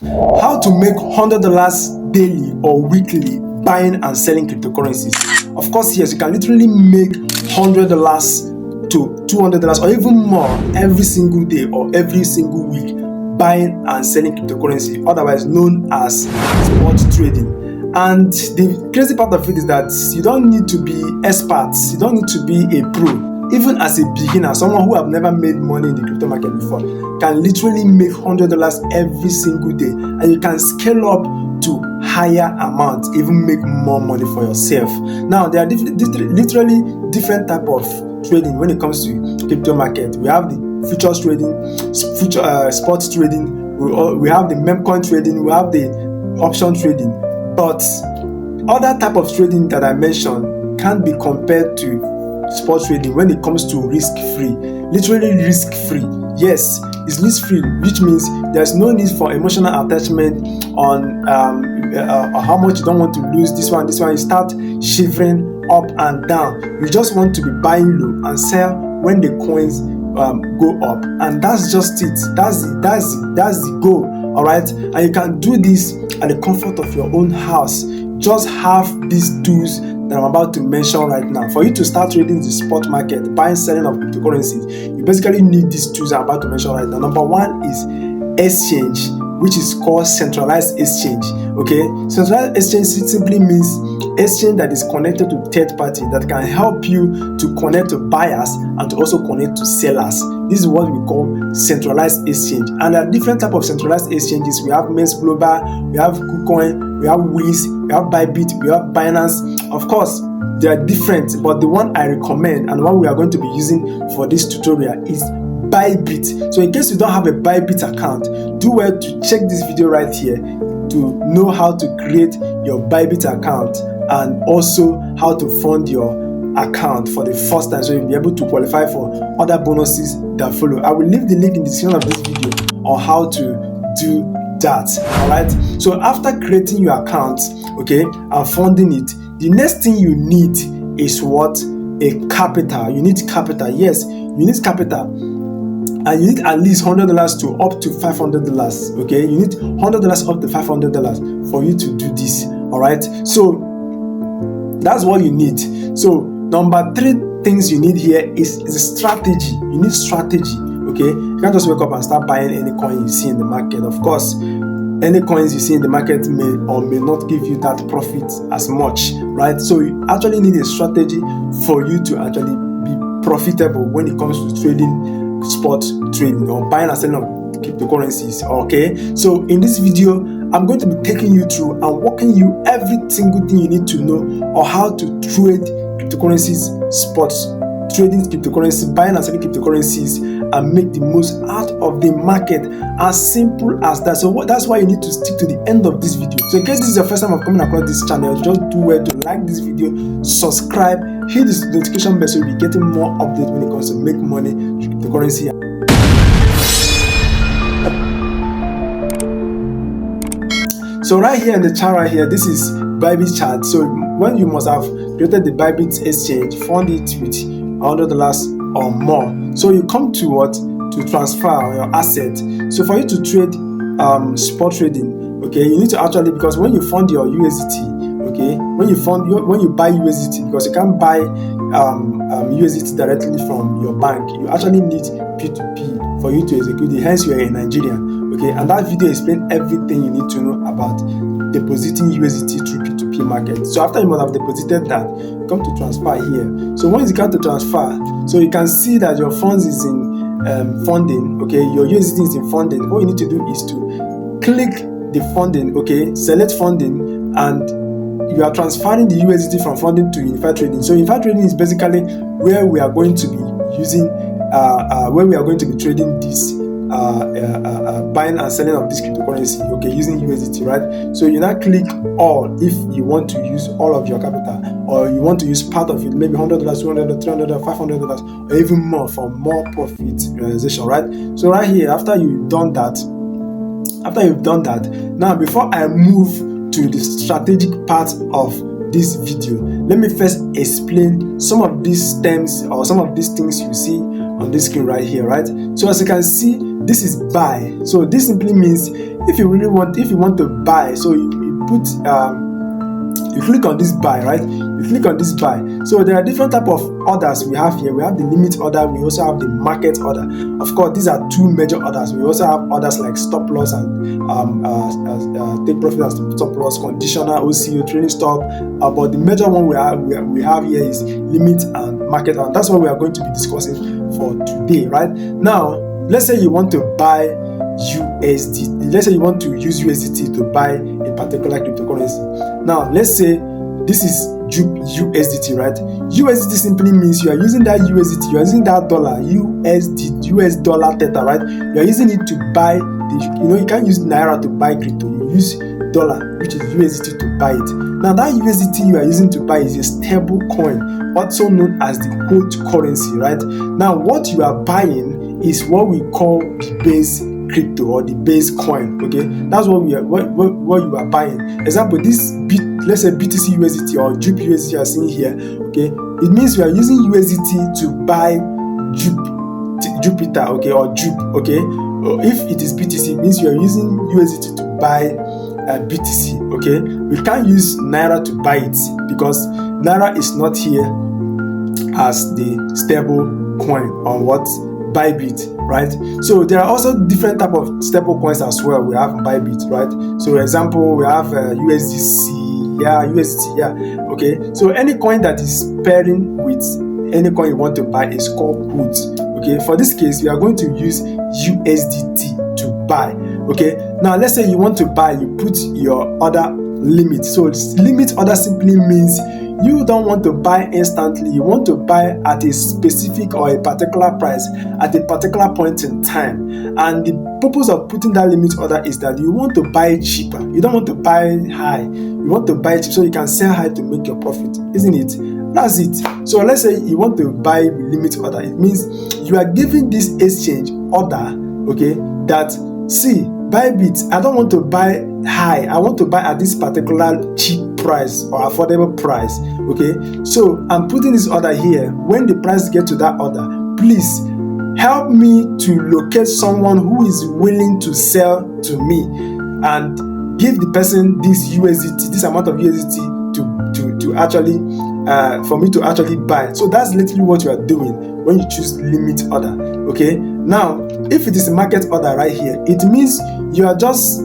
How to make $100 daily or weekly buying and selling cryptocurrencies. Of course, yes, you can literally make $100 to $200 or even more every single day or every single week buying and selling cryptocurrency, otherwise known as spot trading. And the crazy part of it is that you don't need to be experts, you don't need to be a pro. Even as a beginner, someone who have never made money in the crypto market before can literally make $100 every single day, and you can scale up to higher amounts, even make more money for yourself. Now, there are literally different type of trading when it comes to crypto market. We have the futures trading, spot trading, we have the meme coin trading, we have the option trading. But other type of trading that I mentioned can't be compared to spot trading when it comes to risk-free. Literally risk-free. Yes, it's risk-free, which means there's no need for emotional attachment on how much you don't want to lose. This one you start shivering up and down. You just want to be buying low and sell when the coins go up, and that's just it. That's the goal. All right, and you can do this at the comfort of your own house. Just have these tools that I'm about to mention right now. For you to start trading the spot market, buying, selling of cryptocurrencies, you basically need these tools I'm about to mention right now. Number one is exchange, which is called centralized exchange. Okay, centralized exchange simply means exchange that is connected to third party that can help you to connect to buyers and to also connect to sellers. This is what we call centralized exchange. And there are different types of centralized exchanges. We have Mens Global, we have KuCoin, we have Wiz, we have Bybit, we have Binance. Of course, they are different, but the one I recommend and one we are going to be using for this tutorial is Bybit. So in case you don't have a Bybit account, do well to check this video right here to know how to create your Bybit account and also how to fund your account for the first time, so you'll be able to qualify for other bonuses that follow. I will leave the link in the description of this video on how to do that. All right, so after creating your account, okay, and funding it, the next thing you need is what? A capital. You need capital. Yes, you need capital, and you need at least $100 to up to $500. Okay, you need $100 up to $500 for you to do this. All right, so that's what you need. So number 3 things you need here is a strategy. You need strategy. Okay, you can't just wake up and start buying any coin you see in the market. Of course, any coins you see in the market may or may not give you that profit as much, right? So you actually need a strategy for you to actually be profitable when it comes to trading, spot trading, or buying and selling of cryptocurrencies. Okay, so in this video I'm going to be taking you through and walking you every single thing you need to know or how to trade cryptocurrencies, spots, trading cryptocurrencies, buying and selling cryptocurrencies, and make the most out of the market. As simple as that. So that's why you need to stick to the end of this video. So in case this is your first time of coming across this channel, just do well to like this video, subscribe, hit this notification bell so you'll be getting more updates when it comes to make money with cryptocurrency. So right here in the chart right here, this is Bybit chart. So when you must have created the Bybit exchange, fund it with $100 or more. So you come to what? To transfer your asset. So for you to trade spot trading, okay, you need to actually, because when you fund your USDT, okay, when you buy USDT, because you can't buy USDT directly from your bank, you actually need P2P for you to execute it. Hence you are a Nigerian. Okay, and that video explains everything you need to know about depositing USDT through P2P market. So after you must have deposited that, you come to transfer here. So once you come to transfer, so you can see that your funds is in funding. Okay, your USDT is in funding. What you need to do is to click the funding. Okay, select funding, and you are transferring the USDT from funding to unified trading. So unified trading is basically where we are going to be using, where we are going to be trading this. Buying and selling of this cryptocurrency, okay, using USDT, right? So you now click all if you want to use all of your capital, or you want to use part of it, maybe $100, $200, $300, $500, or even more for more profit realization, right? So right here, after you've done that, now before I move to the strategic part of this video, let me first explain some of these terms or some of these things you see on this screen right here, right? So as you can see, this is buy. So this simply means if you want to buy, so you put you click on this buy, right? You click on this buy. So there are different type of orders we have here. We have the limit order, we also have the market order. Of course, these are two major orders. We also have orders like stop loss and take profit and stop loss, conditional, OCO, trailing stop. But the major one we have here is limit and market order. That's what we are going to be discussing for today, right? Now, let's say you want to buy USDT. Let's say you want to use USDT to buy a particular cryptocurrency. Now, let's say this is USDT, right? USDT simply means you are using that USDT, you are using that dollar, US dollar theta, right? You are using it to buy you can't use Naira to buy crypto. You use dollar, which is USDT, to buy it. Now, that USDT you are using to buy is a stable coin, also known as the hold currency, right? Now, what you are buying is what we call the base crypto or the base coin. Okay, that's what you are buying. Example, this let's say BTC USDT or JUP USDT you are seeing here. Okay, it means we are using USDT to buy Jupiter, okay, or JUP. Okay, if it is BTC, it means you are using USDT to buy BTC. Okay, we can't use Naira to buy it because Naira is not here as the stable coin on what Bybit, right? So there are also different type of stable coins as well. We have Bybit, right? So example, we have USDC, okay. So any coin that is pairing with any coin you want to buy is called put. Okay, for this case, we are going to use USDT to buy. Okay, now let's say you want to buy, you put your order limit. So limit order simply means you don't want to buy instantly. You want to buy at a specific or a particular price at a particular point in time. And the purpose of putting that limit order is that you want to buy cheaper. You don't want to buy high. You want to buy cheap so you can sell high to make your profit, isn't it? That's it. So let's say you want to buy limit order. It means you are giving this exchange order, okay, that see, Bybit, I don't want to buy high. I want to buy at this particular cheap price or affordable price. Okay, so I'm putting this order here. When the price gets to that order, please help me to locate someone who is willing to sell to me and give the person this USDT, this amount of USDT to actually for me to actually buy. So that's literally what you are doing when you choose limit order. Okay, now if it is a market order right here, it means you are just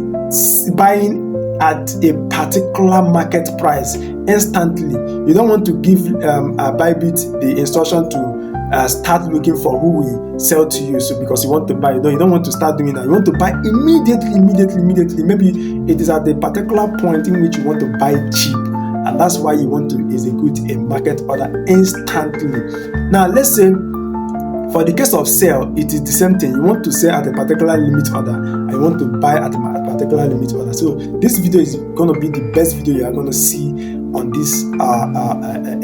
buying at a particular market price instantly. You don't want to give Bybit the instruction to start looking for who will sell to you. So because you want to buy, you don't want to start doing that. You want to buy immediately. Maybe it is at a particular point in which you want to buy cheap, and that's why you want to execute a market order instantly. Now let's say for the case of sell, it is the same thing. You want to sell at a particular limit order and you want to buy at a particular limit order. So this video is going to be the best video you are going to see on this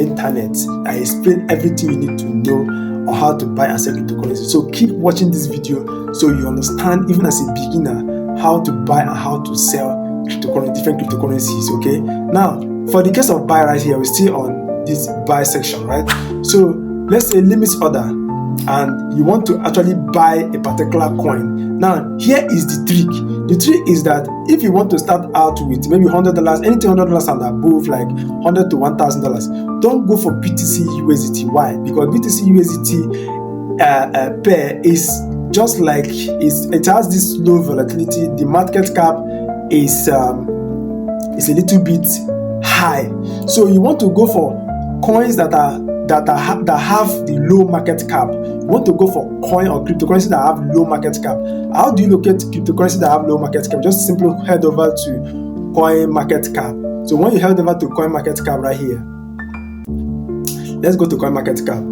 internet. I explain everything you need to know on how to buy and sell cryptocurrency. So keep watching this video so you understand, even as a beginner, how to buy and how to sell different cryptocurrencies. Okay, now for the case of buy right here, we're still on this buy section, right? So let's say limit order and you want to actually buy a particular coin. Now here is the trick. The trick is that if you want to start out with maybe $100, anything $100 and above, like $100 to $1,000, don't go for BTC USDT. Why? Because BTC USDT pair is just like it has this low volatility. The market cap is a little bit high. So you want to go for coins that have the low market cap. You want to go for coin or cryptocurrency that have low market cap. How do you locate cryptocurrency that have low market cap? Just simply head over to coin market cap. So when you head over to coin market cap right here, let's go to coin market cap.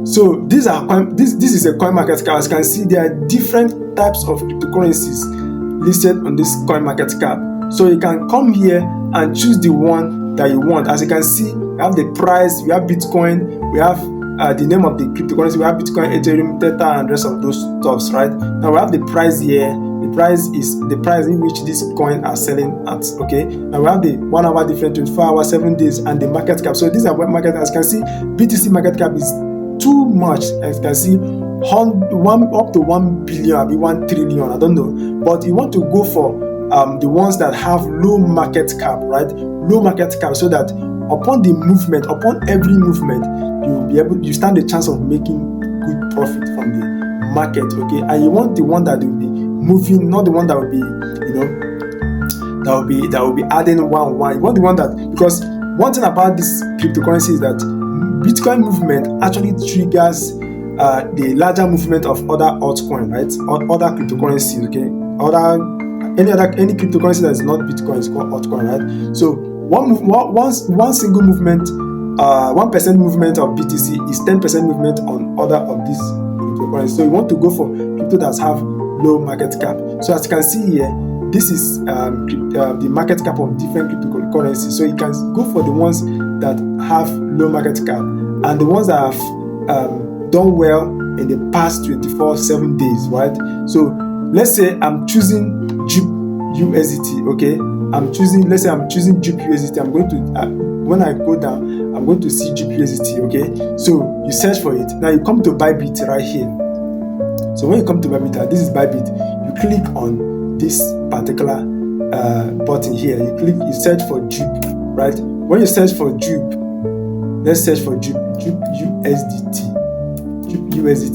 So this is a coin market cap. As you can see, there are different types of cryptocurrencies listed on this coin market cap. So you can come here and choose the one that you want. As you can see, we have the price, we have Bitcoin, we have the name of the cryptocurrency, we have Bitcoin, Ethereum, Theta, and rest of those stuffs, right? Now we have the price here, the price in which this coin are selling at. Okay, now we have the 1 hour difference, 24 hours, 7 days, and the market cap. So these are what market, as you can see, BTC market cap is too much. As you can see, up to 1 billion, maybe 1 trillion, I don't know. But you want to go for the ones that have low market cap, right? Low market cap, so that upon the movement, upon every movement, you stand a chance of making good profit from the market. Okay, and you want the one that will be moving, not the one that will be, that will be adding one. You want the one that, because one thing about this cryptocurrency is that Bitcoin movement actually triggers the larger movement of other altcoin, right? Or other cryptocurrencies. Okay, any cryptocurrency that is not Bitcoin is called altcoin, right? So one single movement, 1% movement of BTC is 10% movement on other of these cryptocurrencies. So you want to go for crypto that have low market cap. So as you can see here, this is the market cap of different cryptocurrencies. So you can go for the ones that have low market cap, and the ones that have done well in the past 7 days, right? So let's say I'm choosing USDT. Okay, let's say I'm choosing USDT. I'm going to when I go down, I'm going to see USDT. Okay, so you search for it. Now you come to Bybit right here. So when you come to Bybit, this is Bybit. You click on this particular button here. You search for JUP, right? When you search for JUP, let's search for USDT.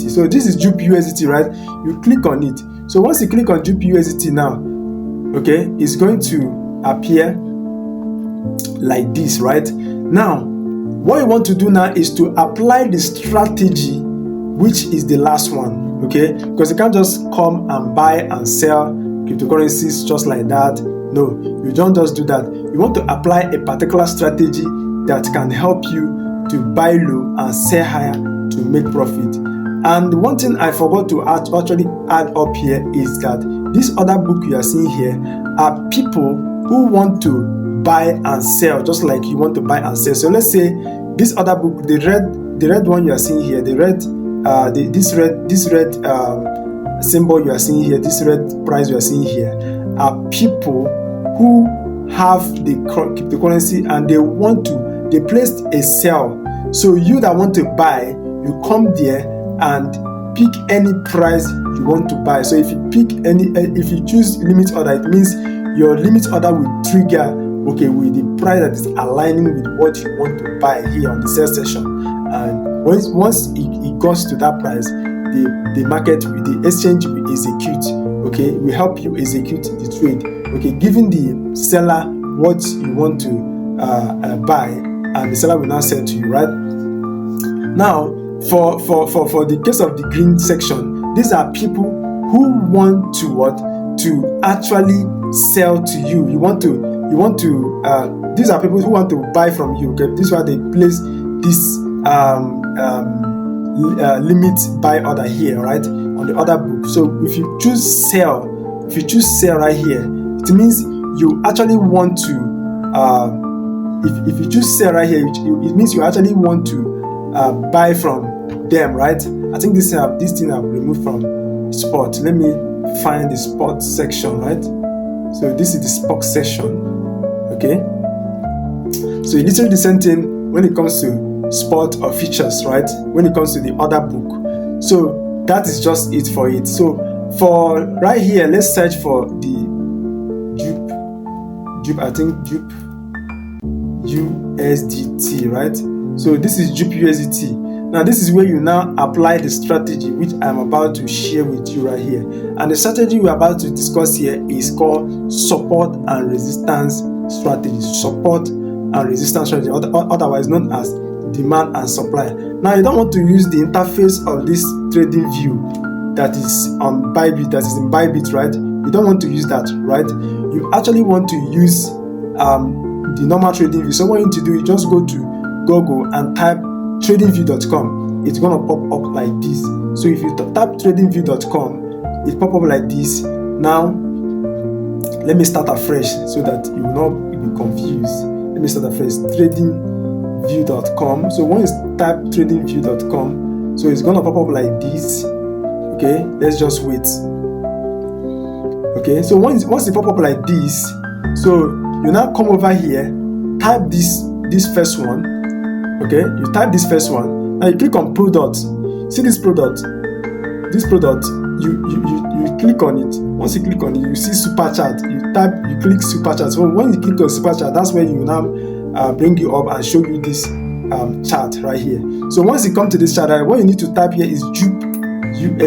So this is JUP USDT, right? You click on it. So once you click on JUP USDT now, okay, it's going to appear like this, right? Now, what you want to do now is to apply the strategy, which is the last one. Okay, because you can't just come and buy and sell cryptocurrencies just like that. No, you don't just do that. You want to apply a particular strategy that can help you to buy low and sell higher to make profit. And one thing I forgot to actually add up here is that this other book you are seeing here are people who want to buy and sell just like you want to buy and sell. So let's say this other book, the red one you are seeing here, this red symbol you are seeing here, this red price you are seeing here, are people who have the cryptocurrency and they placed a sell. So you that want to buy, you come there and pick any price you want to buy. So if you choose limit order, it means your limit order will trigger, okay, with the price that is aligning with what you want to buy here on the sell session. And once it goes to that price, the market, the exchange will execute. Okay, will help you execute the trade. Okay, giving the seller what you want to buy, and the seller will now sell to you, right? Now, for the case of the green section, these are people who want to actually sell to you. These are people who want to buy from you. Okay, this is why they place this limit buy order here, right, on the other book. So if you choose sell right here, it means you actually want to if you choose sell right here, it means you actually want to buy from them, right? I think this thing I've removed from spot. Let me find the spot section, right? So this is the spot section. Okay, so it's literally the same thing when it comes to spot or features, right? When it comes to the other book. So that is just it for it. So for right here, let's search for the JUP USDT, right? So this is JUP USDT. Now this is where you now apply the strategy which I'm about to share with you right here. And the strategy we're about to discuss here is called support and resistance strategy. Support and resistance strategy, otherwise known as demand and supply. Now you don't want to use the interface of this trading view that is on Bybit, that is in Bybit, right? You don't want to use that, right? You actually want to use the normal trading view. So what you need to do is just go to Google and type tradingview.com. It's gonna pop up like this. So if you type tradingview.com, it pop up like this. Now let me start afresh so that you will not be confused. Let me start afresh. Tradingview.com. So when you type tradingview.com, so it's gonna pop up like this. Okay, let's just wait. Okay, so once it pop up like this, so you now come over here, type this first one. Okay, you type this first one, and you click on product. See this product, you click on it. Once you click on it, you see super chat. You click super chat. So when you click on super chat, that's where you now bring you up and show you this chart right here. So once you come to this chart, what you need to type here is 𝗬𝗎𝗍𝒐,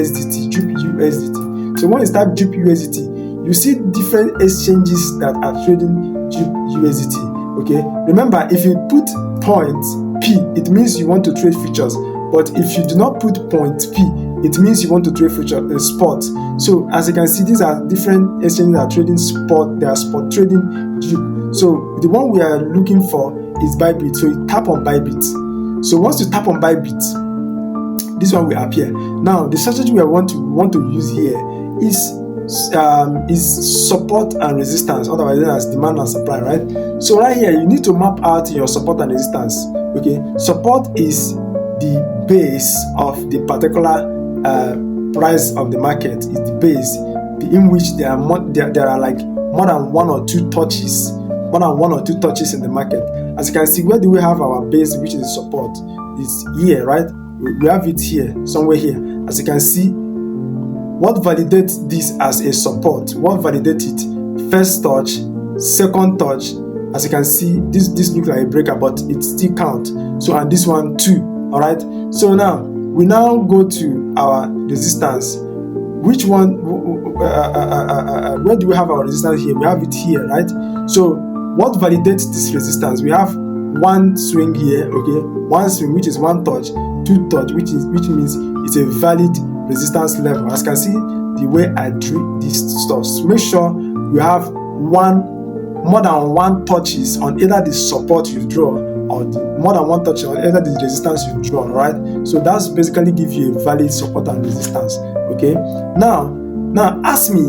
𝗬𝗎𝗍𝒐. So when you type 𝗬𝗎𝗍𝒐, you see different exchanges that are trading 𝗬𝗎𝗍𝒐. Okay, remember, if you put point P, it means you want to trade futures. But if you do not put point P, it means you want to trade future spot. So as you can see, these are different exchanges that are trading spot. They are spot trading 𝗬𝗎. So the one we are looking for is Bybit. So you tap on Bybit. So once you tap on Bybit, this one will appear. Now the strategy we want to use here is support and resistance, otherwise known as demand and supply, right? So right here, you need to map out your support and resistance. Okay, support is the base of the particular price of the market. Is the base in which there are like more than one or two touches in the market. As you can see, where do we have our base, which is support? It's here, right? We have it here, somewhere here. As you can see, what validates this as a support? What validates it? First touch, second touch. As you can see, this looks like a breaker, but it still counts. So, and this one too. All right. So now we go to our resistance. Which one? Where do we have our resistance here? We have it here, right? So what validates this resistance? We have one swing here. Okay, one swing, which is one touch, two touch, which means it's a valid resistance level. As you can see, the way I treat these stuff, make sure you have more than one touches on either the support you draw or more than one touch on either the resistance you draw, right? So that's basically give you a valid support and resistance. Okay, now ask me,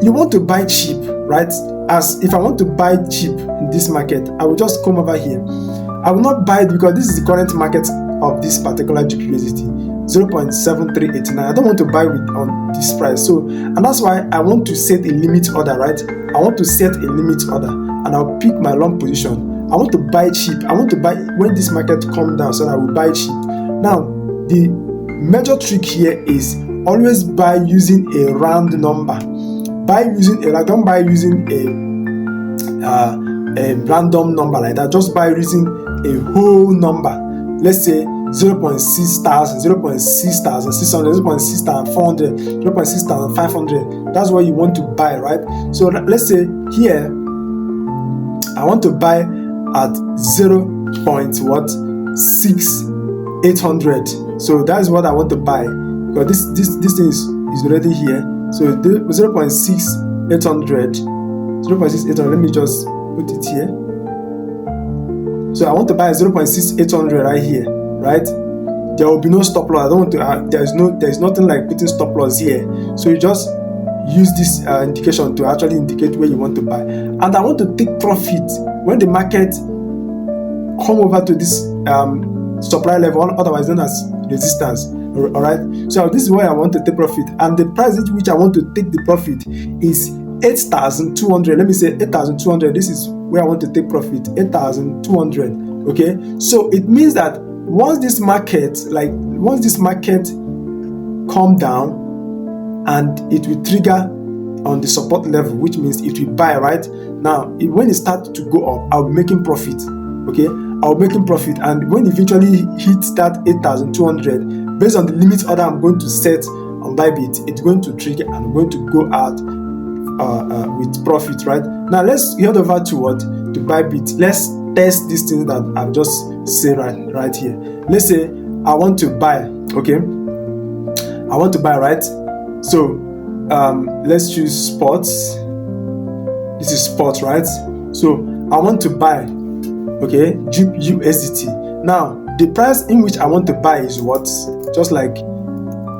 you want to buy cheap, right? As if I want to buy cheap in this market, I will just come over here. I will not buy it because this is the current market of this particular 𝗬𝗎𝗍𝒐, 0.7389. I don't want to buy on this price. So, and that's why I want to set a limit order, right? I want to set a limit order and I'll pick my long position. I want to buy cheap. I want to buy when this market comes down, so I will buy cheap. Now, the major trick here is always buy using a round number. Don't buy using a random number like that. Just buy using a whole number. Let's say 0.6000, 0.6600, 0.6400, 0.6500. That's what you want to buy, right? So let's say here I want to buy at 0.6800. So that's what I want to buy because this thing is already here. So 0.6800. Let me just put it here. So I want to buy 0.6800 right here, right? There will be no stop loss. I don't want to. There's nothing like putting stop loss here. So you just use this indication to actually indicate where you want to buy. And I want to take profit when the market come over to this supply level, otherwise known as resistance. All right. So this is where I want to take profit, and the price at which I want to take the profit is 8,200. Let me say 8,200. This is where I want to take profit, 8,200. Okay. So it means that once this market calm down, and it will trigger on the support level, which means it will buy. Right now, when it starts to go up, I'll be making profit. Okay, I'll be making profit, and when eventually hits that 8,200, based on the limit order I'm going to set on Bybit, it's going to trigger and I'm going to go out with profit. Right now, let's head over to Bybit. Let's test these things that I've just said right here. Let's say I want to buy. Okay, I want to buy, right? So let's choose spots. This is spot, right? So I want to buy. Okay, 𝗬𝗎𝗍𝒐. Now the price in which I want to buy is what? Just like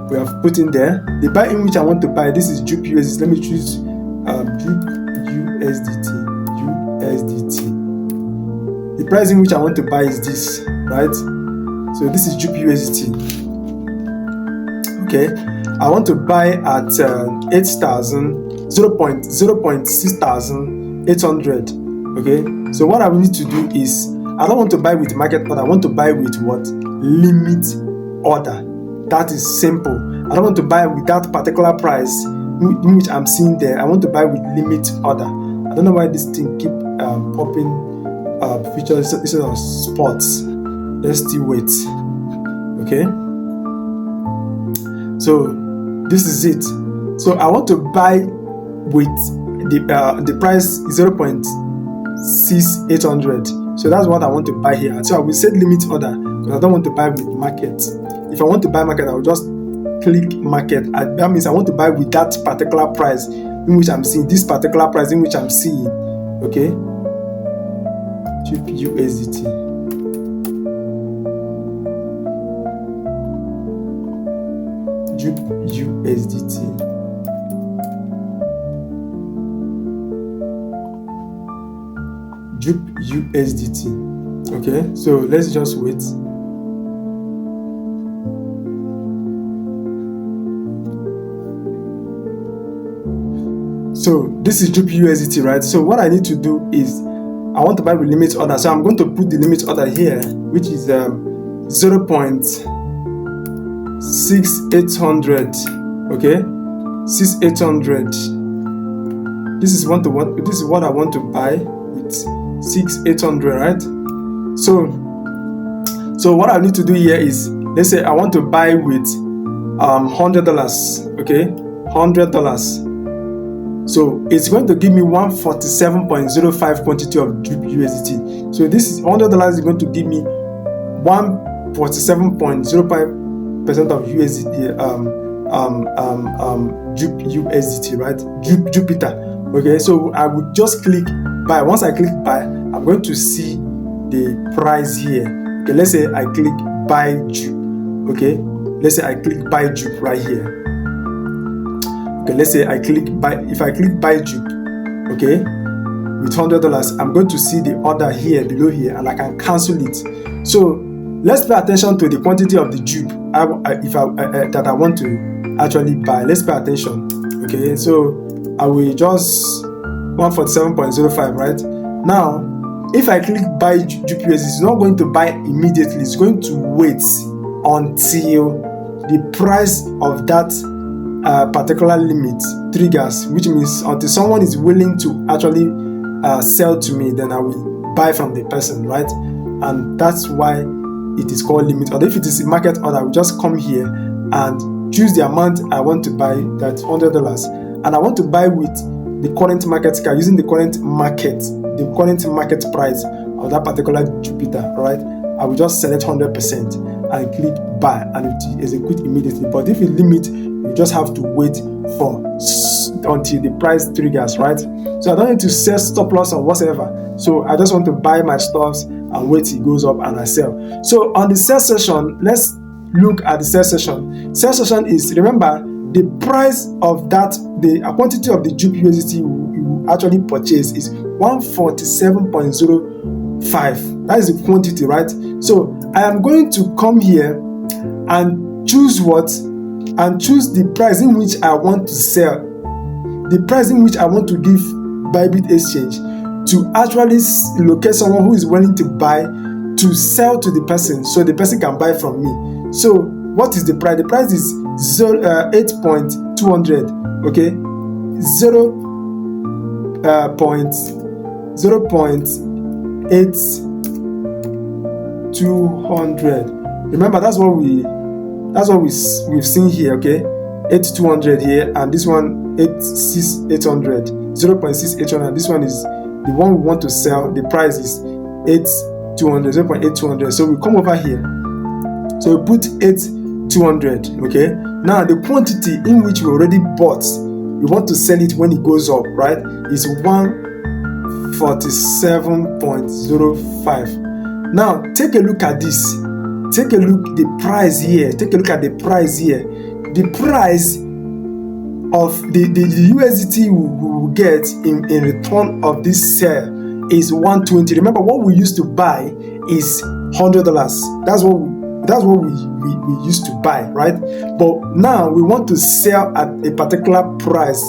we have put in there, the buy in which I want to buy, this is 𝗬𝗎𝗍𝒐. Let me choose 𝗬𝗎𝗍𝒐. The price in which I want to buy is this, right? So this is 𝗬𝗎𝗍𝒐. Okay, I want to buy at 8,000 0.6,800. Okay, so what I need to do is, I don't want to buy with market order, I want to buy with what? Limit order. That is simple. I don't want to buy with that particular price in which I'm seeing there. I want to buy with limit order. I don't know why this thing keep popping features instead of spots. Let's still wait. Okay, so this is it. So I want to buy with the price 0.6800. So that's what I want to buy here. So I will set limit order because I don't want to buy with market. If I want to buy market, I will just click market. That means I want to buy with that particular price in which I'm seeing, this particular price in which I'm seeing. Okay, USDT. USDT. USDT. Okay, so let's just wait. So this is USDT, right? So what I need to do is, I want to buy with limit order. So I'm going to put the limit order here, which is 0.6800. Okay, 6800. This is what I want to buy with 6800, right? So what I need to do here is, let's say I want to buy with $100. Okay, $100. So it's going to give me 147.05 quantity of USDT. So this is $100 is going to give me 147.05% of USDT, right? Jupiter. Okay, so I would just click buy. Once I click buy, I'm going to see the price here. Okay, let's say I click buy Jup. Okay, let's say I click buy Jup right here. Okay, let's say I click buy. If I click buy Jup, okay, with $100, I'm going to see the order here below here, and I can cancel it. So let's pay attention to the quantity of the Jup that I want to actually buy. Let's pay attention. Okay, so I will just 147.05, right? Now, if I click buy Jup USDT, it's not going to buy immediately. It's going to wait until the price of that particular limit triggers, which means until someone is willing to actually sell to me, then I will buy from the person, right? And that's why it is called limit order. If it is a market order, I will just come here and choose the amount I want to buy, that's $100, and I want to buy with the current market cap, using the current market price of that particular Jupiter, right? I will just select 100% and click buy, and it will execute immediately. But if you limit, you just have to wait until the price triggers, right? So I don't need to set stop loss or whatever. So I just want to buy my stuffs and wait till it goes up and I sell. So on the sell session, let's look at the sell session. Sell session is, remember, the price of that, the quantity of the Jup USDT you actually purchase is 147.05. That is the quantity, right? So I am going to come here and choose what? And choose the price in which I want to sell, the price in which I want to give Bybit exchange to actually locate someone who is willing to buy, to sell to the person, so the person can buy from me. So what is the price? The price is 8.200. Okay, 0.8200. Remember, that's what we've seen here. Okay, 8200 here, and this one 86800, 0.6800. This one is the one we want to sell. The price is 8200, 0.8200. So we come over here, so we put 8200. Okay, now the quantity in which we already bought, we want to sell it when it goes up, right, is 147.05. now take a look at this. Take a look at the price here. Take a look at the price here. The price of the USDT we will get in return of this sale is 120. Remember, what we used to buy is $100. That's what we used to buy, right? But now we want to sell at a particular price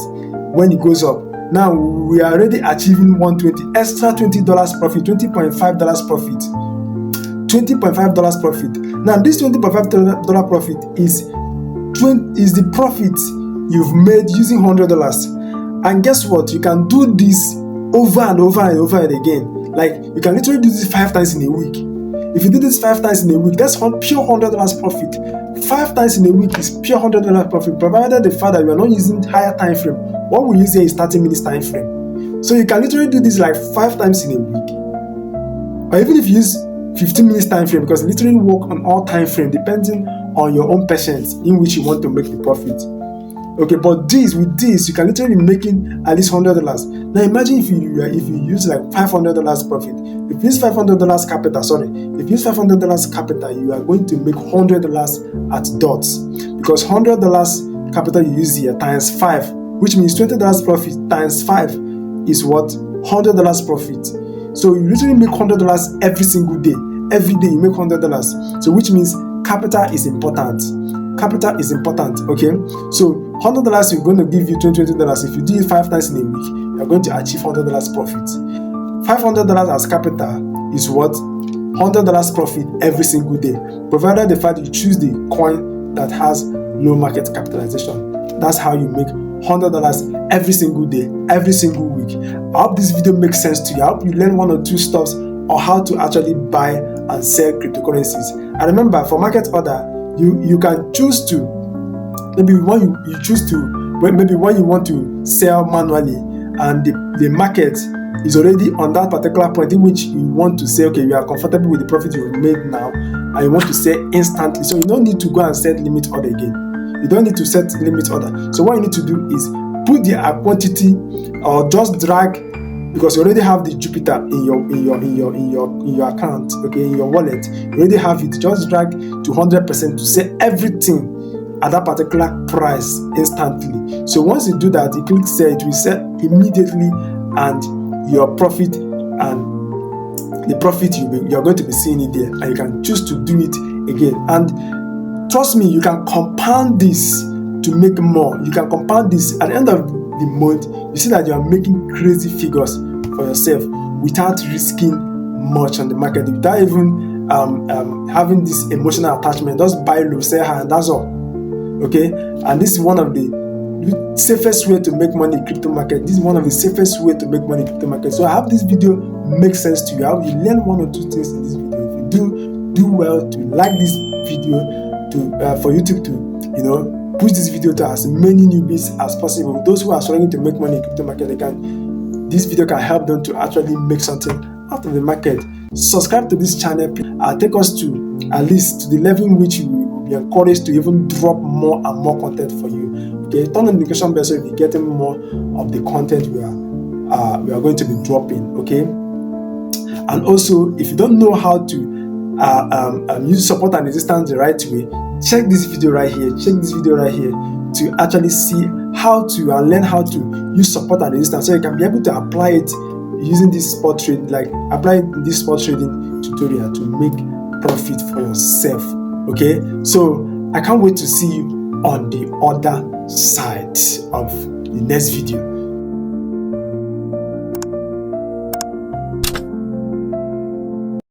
when it goes up. Now we are already achieving 120 extra $20 profit, $20.5 profit, $20.5 profit. Now this $20.5 profit is the profit you've made using $100. And guess what? You can do this over and over and over again. Like you can literally do this 5 times in a week. If you do this 5 times in a week, that's pure $100 profit. 5 times in a week is pure $100 profit, provided the fact that you are not using higher time frame. What we use here is 30 minutes time frame. So you can literally do this like 5 times in a week. Or even if you use 15 minutes time frame, because literally work on all time frame depending on your own patience in which you want to make the profit. Okay, but with this, you can literally be making at least $100. Now imagine if you use like $500 profit. If you use $500 capital, if you use $500 capital, you are going to make $100 at dots, because $100 capital you use here times 5, which means $20 profit times 5 is what? $100 profit. So you literally make $100 every single day. Every day you make $100. So which means capital is important. Capital is important. Okay, so $100 is going to give you $20. If you do it 5 times in a week, you are going to achieve $100 profit. $500 as capital is what? $100 profit every single day, provided the fact you choose the coin that has low market capitalization. That's how you make $100 every single day, every single week. I hope this video makes sense to you. I hope you learn 1 or 2 stuffs on how to actually buy and sell cryptocurrencies. And remember, for market order, you can choose to, maybe when you choose to, maybe when you want to sell manually and the market is already on that particular point in which you want to say, okay, you are comfortable with the profit you've made now and you want to sell instantly. So you don't need to go and set limit order again. You don't need to set limit order. So what you need to do is put the quantity, or just drag, because you already have the Jupiter in your account, okay, in your wallet. You already have it. Just drag to 100% to sell everything at that particular price instantly. So once you do that, you click sell, it will sell immediately, and your profit and the profit you're going to be seeing it there, and you can choose to do it again. And trust me, you can compound this to make more. You can compound this at the end of the month. You see that you are making crazy figures for yourself without risking much on the market, without even having this emotional attachment. Just buy low, sell high, and that's all. Okay, and this is one of the safest way to make money in crypto market. This is one of the safest way to make money in crypto market. So I hope this video makes sense to you. I hope you learn 1 or 2 things in this video. If you do well to like this video, to for YouTube to push this video to as many newbies as possible. Those who are struggling to make money in crypto market, this video can help them to actually make something out of the market. Subscribe to this channel. Take us to at least to the level in which you will be encouraged to even drop more and more content for you. Okay, turn on the notification bell so you'll be getting more of the content we are going to be dropping. Okay, and also if you don't know how to use support and resistance the right way, check this video right here. Check this video right here to actually see how to learn how to use support and resistance, so you can be able to apply it using this spot trade, like apply this spot trading tutorial to make profit for yourself. Okay, so I can't wait to see you on the other side of the next video.